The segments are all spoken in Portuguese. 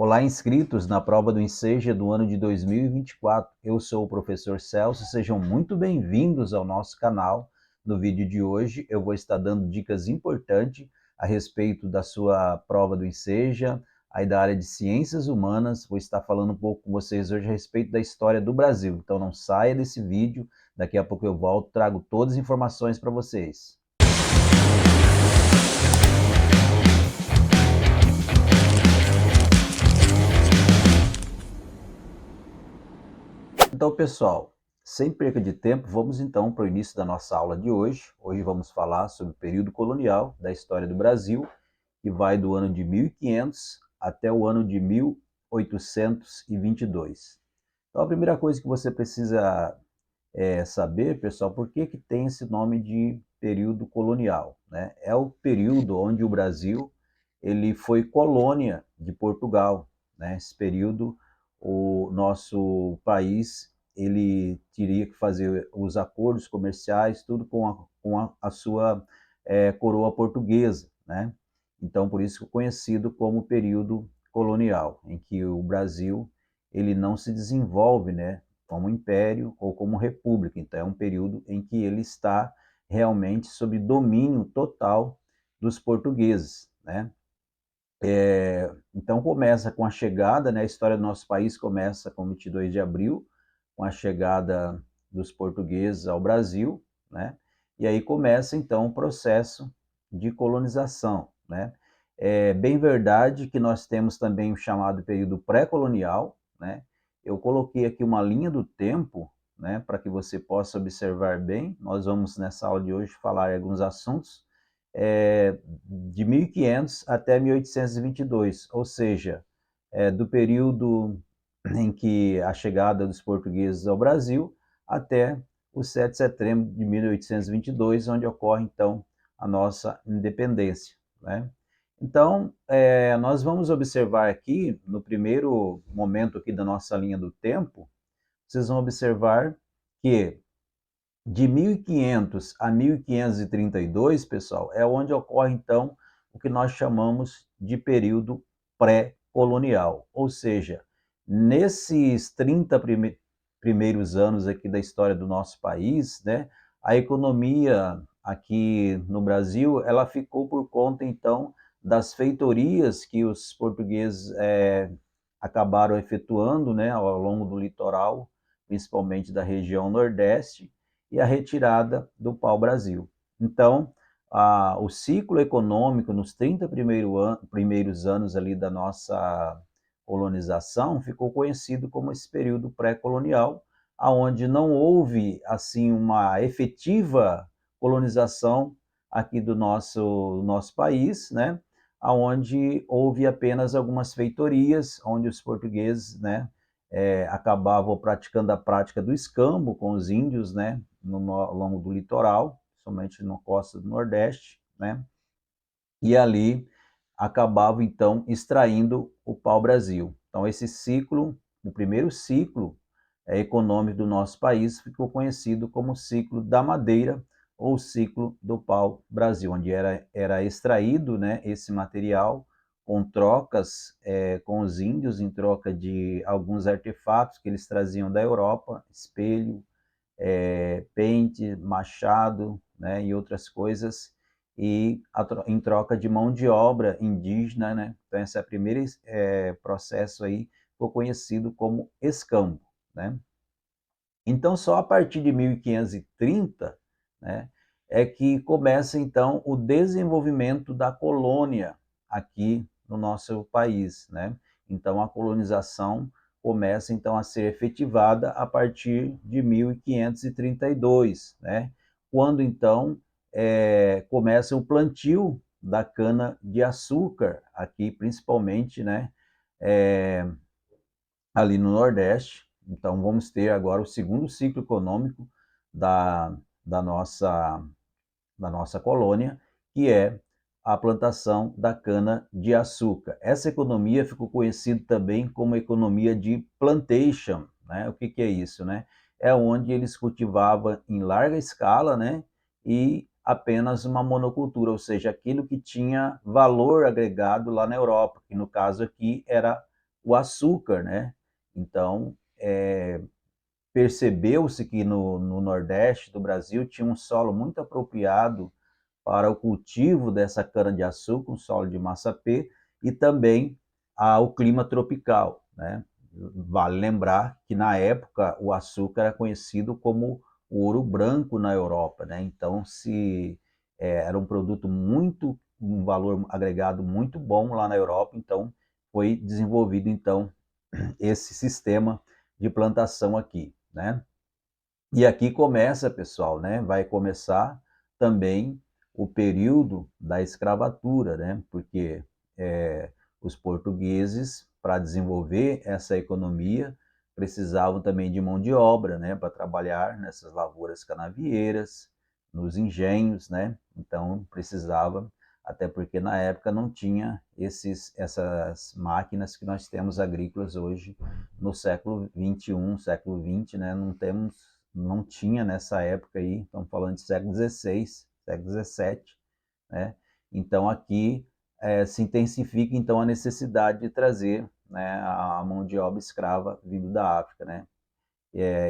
Olá, inscritos na prova do Enseja do ano de 2024. Eu sou o professor Celso, sejam muito bem-vindos ao nosso canal. No vídeo de hoje eu vou estar dando dicas importantes a respeito da sua prova do Enseja, aí da área de Ciências Humanas. Vou estar falando um pouco com vocês hoje a respeito da história do Brasil. Então não saia desse vídeo, daqui a pouco eu volto, trago todas as informações para vocês. Então, pessoal, sem perca de tempo, vamos então para o início da nossa aula de hoje. Hoje vamos falar sobre o período colonial da história do Brasil, que vai do ano de 1500 até o ano de 1822. Então, a primeira coisa que você precisa saber, pessoal, por que tem esse nome de período colonial, né? É o período onde o Brasil ele foi colônia de Portugal, né? Esse período o nosso país ele teria que fazer os acordos comerciais, tudo com a sua coroa portuguesa, né? Então, por isso conhecido como período colonial, em que o Brasil ele não se desenvolve, né, como império ou como república. Então, é um período em que ele está realmente sob domínio total dos portugueses, né? Então, começa com a chegada, né? A história do nosso país começa com 22 de abril, com a chegada dos portugueses ao Brasil, né? E aí começa, então, o processo de colonização, né? É bem verdade que nós temos também o chamado período pré-colonial, né? Eu coloquei aqui uma linha do tempo, né, para que você possa observar bem. Nós vamos, nessa aula de hoje, falar alguns assuntos de 1500 até 1822, ou seja, do período em que a chegada dos portugueses ao Brasil até o 7 de setembro de 1822, onde ocorre, então, a nossa independência, né? Então, nós vamos observar aqui, no primeiro momento aqui da nossa linha do tempo, vocês vão observar que de 1500 a 1532, pessoal, é onde ocorre, então, o que nós chamamos de período pré-colonial. Ou seja, nesses 30 primeiros anos aqui da história do nosso país, né, a economia aqui no Brasil, ela ficou por conta, então, das feitorias que os portugueses acabaram efetuando, né, ao longo do litoral, principalmente da região Nordeste, e a retirada do pau-brasil. Então, o ciclo econômico nos 30 primeiros anos ali da nossa colonização ficou conhecido como esse período pré-colonial, aonde não houve assim uma efetiva colonização aqui do nosso país, né? Aonde houve apenas algumas feitorias, onde os portugueses, né, acabavam praticando a prática do escambo com os índios, né, ao longo do litoral, somente na costa do Nordeste, né, e ali acabavam então extraindo o pau-brasil. Então esse ciclo, o primeiro ciclo econômico do nosso país ficou conhecido como ciclo da madeira ou ciclo do pau-brasil, onde era extraído, né, esse material com trocas com os índios, em troca de alguns artefatos que eles traziam da Europa, espelho, pente, machado, né, e outras coisas, e em troca de mão de obra indígena, né? Então esse é o primeiro processo aí, ficou conhecido como escambo, né? Então só a partir de 1530, né, é que começa então o desenvolvimento da colônia aqui no nosso país, né? Então a colonização começa então a ser efetivada a partir de 1532, né? Quando então começa o plantio da cana de açúcar aqui, principalmente, né? Ali no Nordeste. Então vamos ter agora o segundo ciclo econômico da, da nossa da nossa colônia, que é a plantação da cana-de-açúcar. Essa economia ficou conhecida também como economia de plantation, né? O que é isso, né? É onde eles cultivavam em larga escala, né? E apenas uma monocultura, ou seja, aquilo que tinha valor agregado lá na Europa, que no caso aqui era o açúcar, né? Então, percebeu-se que no Nordeste do Brasil tinha um solo muito apropriado para o cultivo dessa cana-de-açúcar, um solo de massapê, e também o clima tropical, né? Vale lembrar que na época o açúcar era conhecido como o ouro branco na Europa, né? Então era um produto um valor agregado muito bom lá na Europa, então foi desenvolvido então esse sistema de plantação aqui, né? E aqui começa, pessoal, né? Vai começar também o período da escravatura, né? Porque os portugueses, para desenvolver essa economia, precisavam também de mão de obra, né? Para trabalhar nessas lavouras canavieiras, nos engenhos, né? Então precisava, até porque na época não tinha essas máquinas que nós temos agrícolas hoje no século 21, século 20, né? Não tinha nessa época aí, estamos falando de século 16, século 17, né? Então aqui se intensifica então a necessidade de trazer, né, a mão de obra escrava vindo da África, né?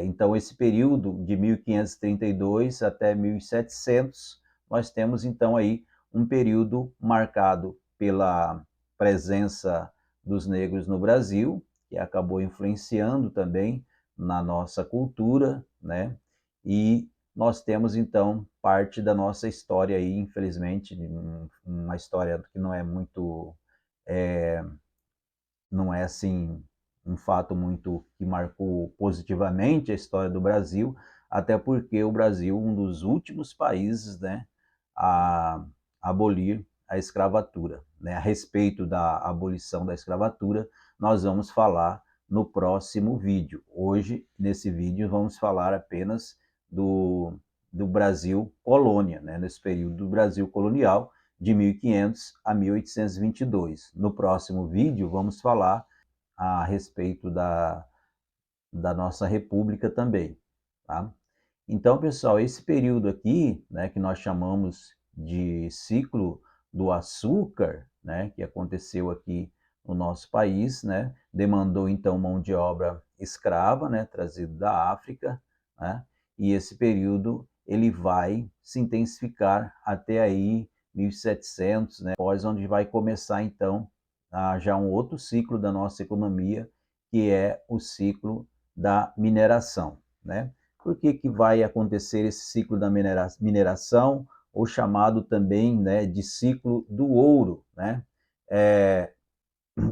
Então esse período de 1532 até 1700 nós temos então aí um período marcado pela presença dos negros no Brasil, que acabou influenciando também na nossa cultura, né? E nós temos então parte da nossa história aí, infelizmente, uma história que não é muito, é, não é assim um fato muito que marcou positivamente a história do Brasil, até porque o Brasil é um dos últimos países, né, a abolir a escravatura, né? A respeito da abolição da escravatura, nós vamos falar no próximo vídeo. Hoje, nesse vídeo, vamos falar apenas do Brasil colônia, né? Nesse período do Brasil colonial, de 1500 a 1822. No próximo vídeo, vamos falar a respeito da nossa república também, tá? Então, pessoal, esse período aqui, né, que nós chamamos de ciclo do açúcar, né, que aconteceu aqui no nosso país, né, demandou então mão de obra escrava, né, trazida da África, né, e esse período ele vai se intensificar até aí 1700, né, após onde vai começar então já um outro ciclo da nossa economia, que é o ciclo da mineração, né? Por que vai acontecer esse ciclo da mineração, ou chamado também, né, de ciclo do ouro, né?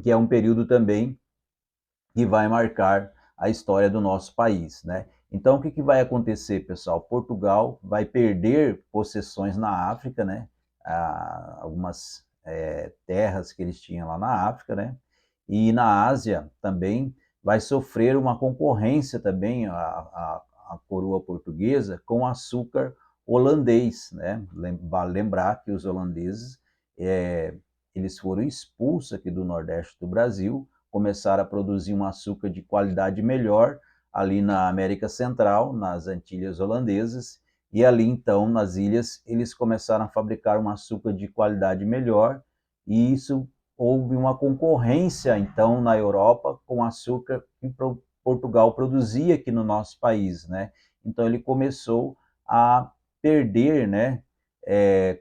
Que é um período também que vai marcar a história do nosso país, né? Então, o que vai acontecer, pessoal? Portugal vai perder possessões na África, né? Algumas terras que eles tinham lá na África, né? E na Ásia também vai sofrer uma concorrência também a coroa portuguesa com açúcar holandês, né? Vale lembrar que os holandeses eles foram expulsos aqui do Nordeste do Brasil, começaram a produzir um açúcar de qualidade melhor ali na América Central, nas Antilhas Holandesas, e ali então nas ilhas eles começaram a fabricar um açúcar de qualidade melhor, e isso houve uma concorrência então na Europa com açúcar que Portugal produzia aqui no nosso país, né? Então ele começou a perder, né,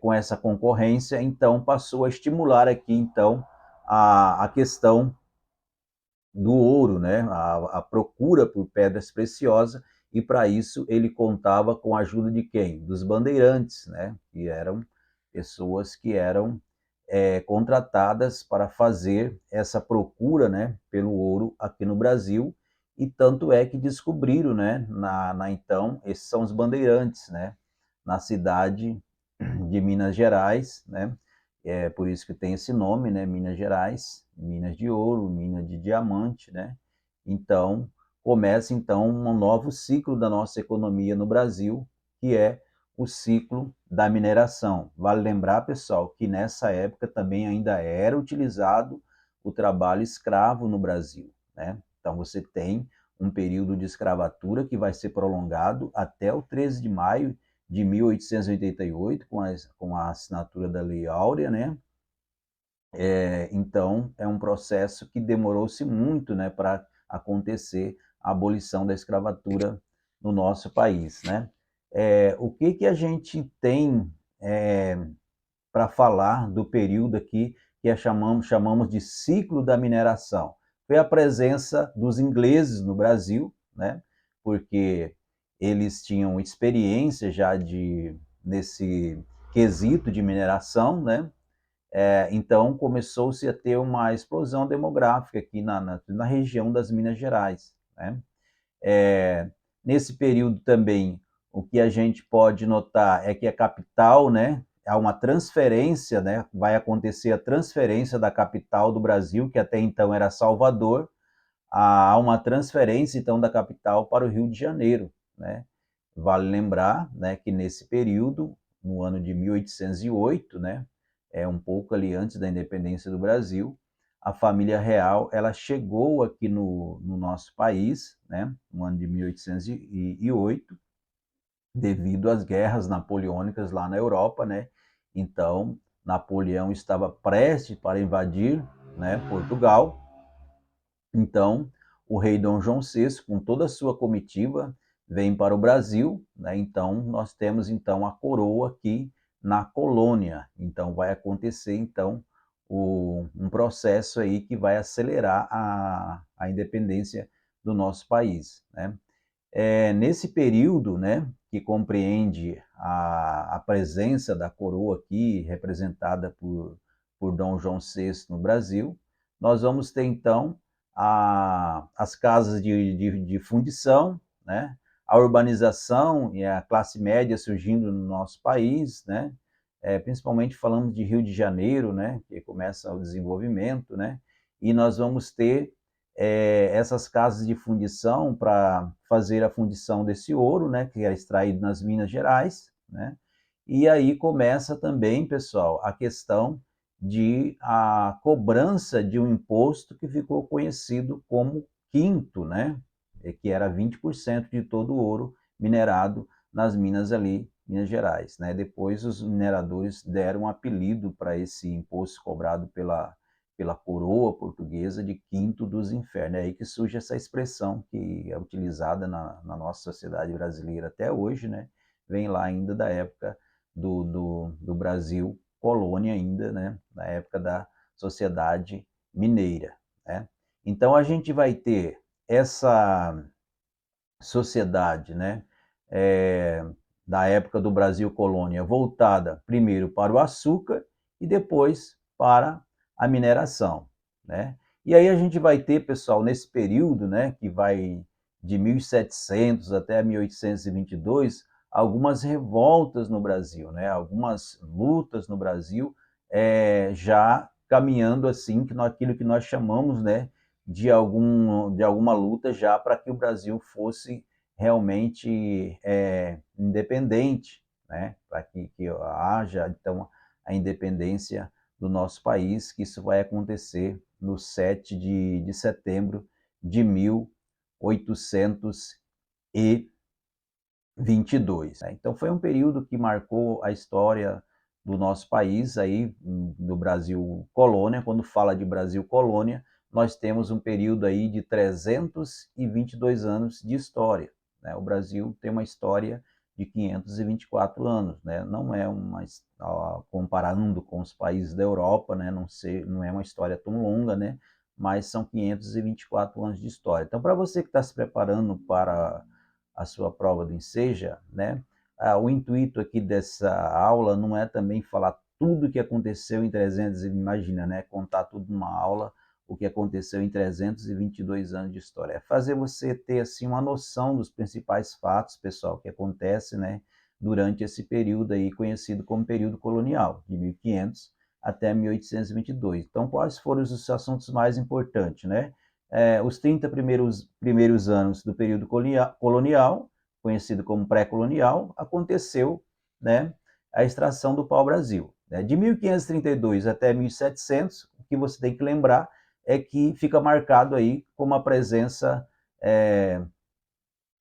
com essa concorrência, então passou a estimular aqui então a questão do ouro, né? A procura por pedras preciosas, e para isso ele contava com a ajuda de quem? Dos bandeirantes, né? Que eram pessoas que eram contratadas para fazer essa procura, né, pelo ouro aqui no Brasil, e tanto é que descobriram, né, então, esses são os bandeirantes, né, na cidade de Minas Gerais, né, por isso que tem esse nome, né, Minas Gerais, Minas de ouro, Minas de diamante, né, então, começa então um novo ciclo da nossa economia no Brasil, que é o ciclo da mineração. Vale lembrar, pessoal, que nessa época também ainda era utilizado o trabalho escravo no Brasil, né? Então você tem um período de escravatura que vai ser prolongado até o 13 de maio de 1888, com a assinatura da Lei Áurea, né? Então, é um processo que demorou-se muito, né, para acontecer a abolição da escravatura no nosso país, né? O que que a gente tem para falar do período aqui que chamamos de ciclo da mineração? Foi a presença dos ingleses no Brasil, né? Porque eles tinham experiência já nesse quesito de mineração, né? Então começou-se a ter uma explosão demográfica aqui na região das Minas Gerais, né? Nesse período também, o que a gente pode notar é que a capital, né, há uma transferência, né, vai acontecer a transferência da capital do Brasil, que até então era Salvador, há uma transferência então da capital para o Rio de Janeiro, né? Vale lembrar, né, que nesse período, no ano de 1808, né, um pouco ali antes da independência do Brasil, a família real ela chegou aqui no nosso país, né, no ano de 1808, devido às guerras napoleônicas lá na Europa, né? Então, Napoleão estava prestes para invadir, né, Portugal. Então, o rei Dom João VI, com toda a sua comitiva, vem para o Brasil, né? Então, nós temos então a coroa aqui na colônia. Então, vai acontecer então um processo aí que vai acelerar a independência do nosso país, né? Nesse período, né, que compreende a presença da coroa aqui, representada por Dom João VI no Brasil, nós vamos ter, então, as casas de fundição, né, a urbanização e a classe média surgindo no nosso país, né, principalmente falando de Rio de Janeiro, né, que começa o desenvolvimento, né, e nós vamos ter essas casas de fundição para fazer a fundição desse ouro, né, que é extraído nas Minas Gerais, né? E aí começa também, pessoal, a questão de a cobrança de um imposto que ficou conhecido como quinto, né? Que era 20% de todo o ouro minerado nas minas ali, Minas Gerais, né? Depois os mineradores deram um apelido para esse imposto cobrado pela coroa portuguesa de quinto dos infernos. É aí que surge essa expressão que é utilizada na nossa sociedade brasileira até hoje, né? Vem lá ainda da época do Brasil colônia ainda, né? Na época da sociedade mineira, né? Então a gente vai ter essa sociedade, né? Da época do Brasil colônia voltada primeiro para o açúcar e depois para a mineração, né? E aí a gente vai ter, pessoal, nesse período, né, que vai de 1700 até 1822, algumas revoltas no Brasil, né? Algumas lutas no Brasil, já caminhando assim que naquilo que nós chamamos, né, de alguma luta já para que o Brasil fosse realmente independente, né? Para que haja então a independência do nosso país, que isso vai acontecer no 7 de setembro de 1822. Né? Então foi um período que marcou a história do nosso país aí do Brasil colônia. Quando fala de Brasil colônia, nós temos um período aí de 322 anos de história. Né? O Brasil tem uma história de 524 anos, né? Não é comparando com os países da Europa, né? Não é uma história tão longa, né? Mas são 524 anos de história. Então, para você que está se preparando para a sua prova do Enseja, né? O intuito aqui dessa aula não é também falar tudo o que aconteceu em 300, imagina, né? Contar tudo numa aula, o que aconteceu em 322 anos de história. É fazer você ter, assim, uma noção dos principais fatos, pessoal, que acontece, né? Durante esse período aí, conhecido como período colonial, de 1500 até 1822. Então, quais foram os assuntos mais importantes, né? Os 30 primeiros anos do período colonial, conhecido como pré-colonial, aconteceu, né, a extração do pau-brasil. Né? De 1532 até 1700, o que você tem que lembrar é que fica marcado aí como a presença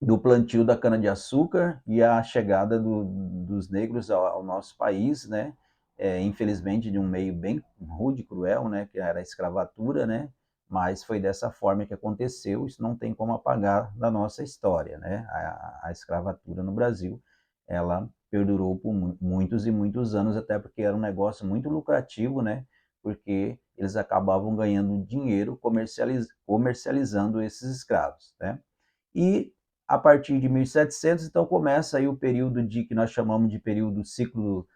do plantio da cana-de-açúcar e a chegada dos negros ao nosso país, né? infelizmente de um meio bem rude, cruel, né, que era a escravatura, né, mas foi dessa forma que aconteceu, isso não tem como apagar da nossa história, né, a escravatura no Brasil, ela perdurou por muitos e muitos anos, até porque era um negócio muito lucrativo, né, porque eles acabavam ganhando dinheiro comercializando esses escravos, né. E a partir de 1700, então começa aí o período de que nós chamamos de período ciclo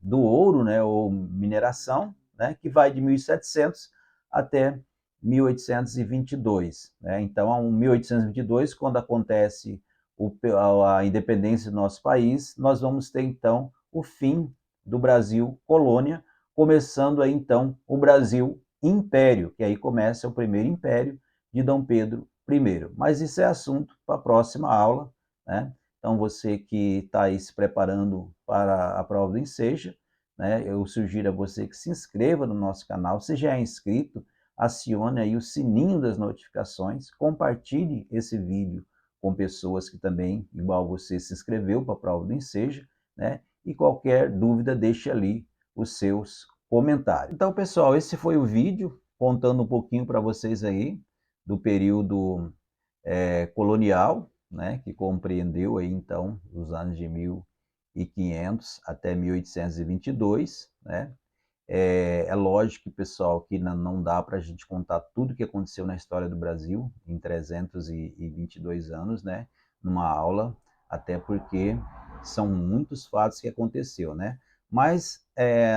do ouro, né, ou mineração, né, que vai de 1700 até 1822. Né? Então, em 1822, quando acontece a independência do nosso país, nós vamos ter então o fim do Brasil colônia, começando aí então o Brasil Império, que aí começa o primeiro império de Dom Pedro I. Mas isso é assunto para a próxima aula, né? Então, você que está aí se preparando para a prova do Enseja, né, eu sugiro a você que se inscreva no nosso canal. Se já é inscrito, acione aí o sininho das notificações, compartilhe esse vídeo com pessoas que também, igual você, se inscreveu para a prova do Enseja, né? E qualquer dúvida, deixe ali os seus comentários. Então, pessoal, esse foi o vídeo contando um pouquinho para vocês aí do período colonial, né, que compreendeu aí, então, os anos de 1500 até 1822, né? Lógico, pessoal, que não dá para a gente contar tudo que aconteceu na história do Brasil em 322 anos, né, numa aula, até porque são muitos fatos que aconteceu, né? Mas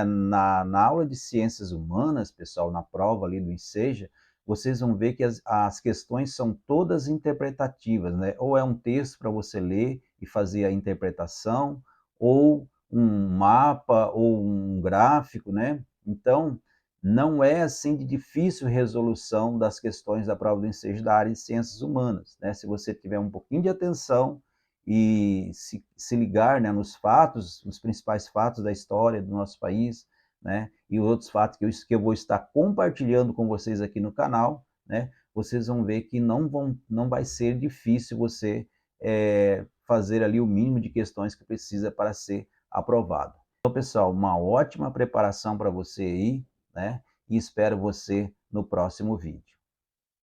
na aula de ciências humanas, pessoal, na prova ali do Enseja, vocês vão ver que as questões são todas interpretativas, né? Ou é um texto para você ler e fazer a interpretação, ou um mapa ou um gráfico, né? Então, não é assim de difícil resolução das questões da prova do Ensejo da área de ciências humanas, né? Se você tiver um pouquinho de atenção e se ligar, né, nos fatos, nos principais fatos da história do nosso país, né, e outros fatos que eu vou estar compartilhando com vocês aqui no canal, né, vocês vão ver que não vai ser difícil você fazer ali o mínimo de questões que precisa para ser aprovado. Então, pessoal, uma ótima preparação para você aí, né, e espero você no próximo vídeo.